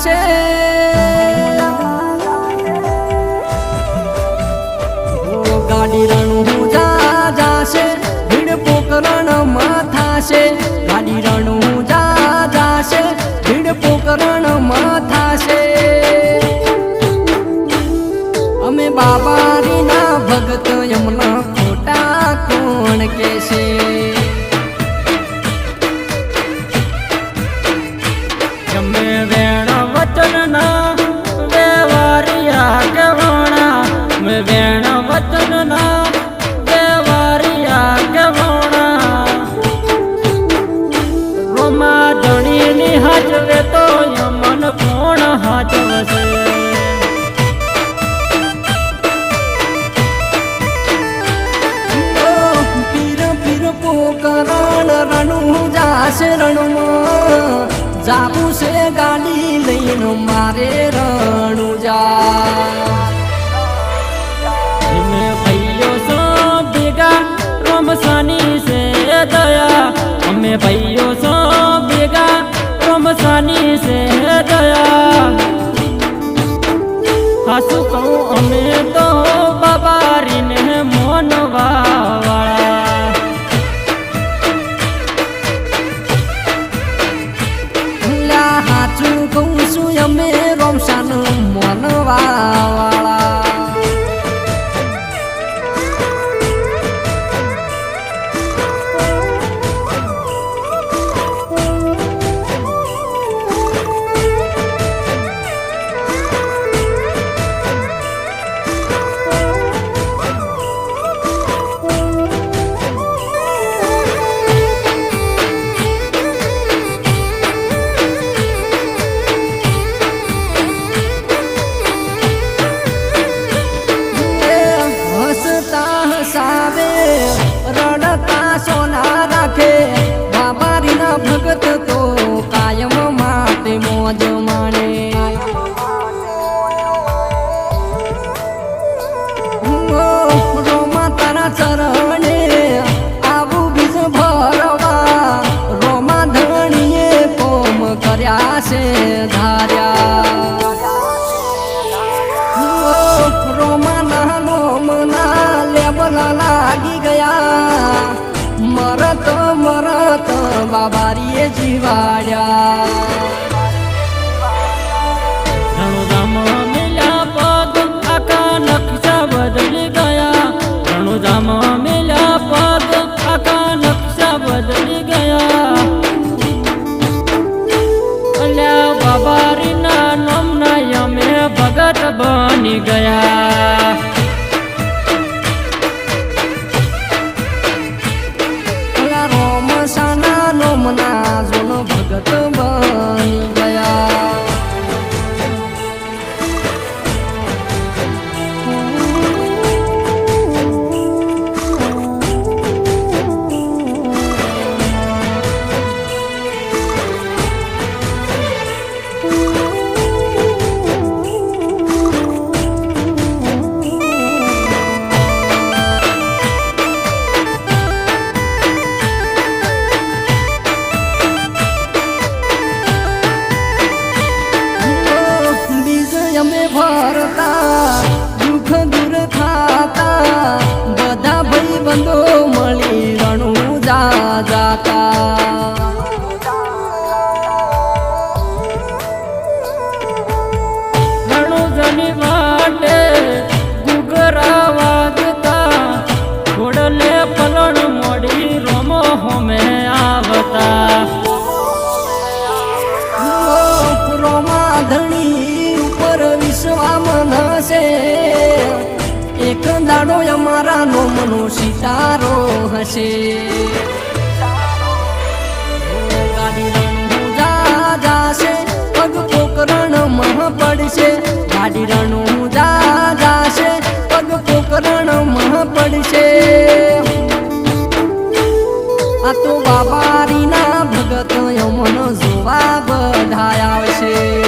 જાશે ગાડી રણુજા જાશે ભીડ પોકરણ માં થાશે ગાડી રણુજા જાશે ભીડ પોકરણ માં થાશે અમે બાબારીના ભગત એમના ખોટા કોણ કેશે અમે વેણ વચનના વેવારિયા ગવણા અમે વેણ વચનના વેવારિયા ગવણા રોમા ધણીની હાજવે તો યમન કોણ હાજવશે પોકરણ રણું જાશે રણમાં જાવું છે ગાડી લઈને મારે રણુજા ભાઈઓ સો ભેગા રમસાની છે દયા અમે ભાઈઓ સો ભેગા રમસાની છે દયા હાસુ કહું અમે તો બાબારીને મોનવા વાળા હાચું કહું છું અમે રોમસાનું મોનવા વાળા રડતા સોના રાખે બાબારીના ભગત તો કાયમ માટે મોજ માણે રોમા તારા ચરણે આવું બીજ ભરવા રોમા ધણીએ કોમ કર્યા છે ધાર્યા રોમા ના લોમના લેબલા લાગી ગયા મરત મરત બાબારીએ જીવાડ્યા રણુધામ મેલ્યા પગ આખા નકશા બદલી ગયા રણુધામ મેલ્યા પગ આખા નકશા બદલી ગયા અલ્યા બાબારીના નામના અમે ભગત બની ગયા રોમસાના નોમના જોનો ભગત બની ગયા ભરતા દુઃખ દૂર થાતા બધા ભાઈ બંધો મળી રણુજા જાતા રણુજાની વાટે ગુગરા વાગતા ઘોડલે પલણ મોડી રોમો હોમે આવતા રોમા ધણી વિશ્વામન છે એક દાડો અમારા નોમનો સિતારો હશે ગાડી રણુજા જાશે પગ પોકરણ મહ પડશે ગાડી રણુજા જાશે પગ પોકરણ મહ પડશે આ તો બાબારીના ભગત યમન જોવા બધા આવશે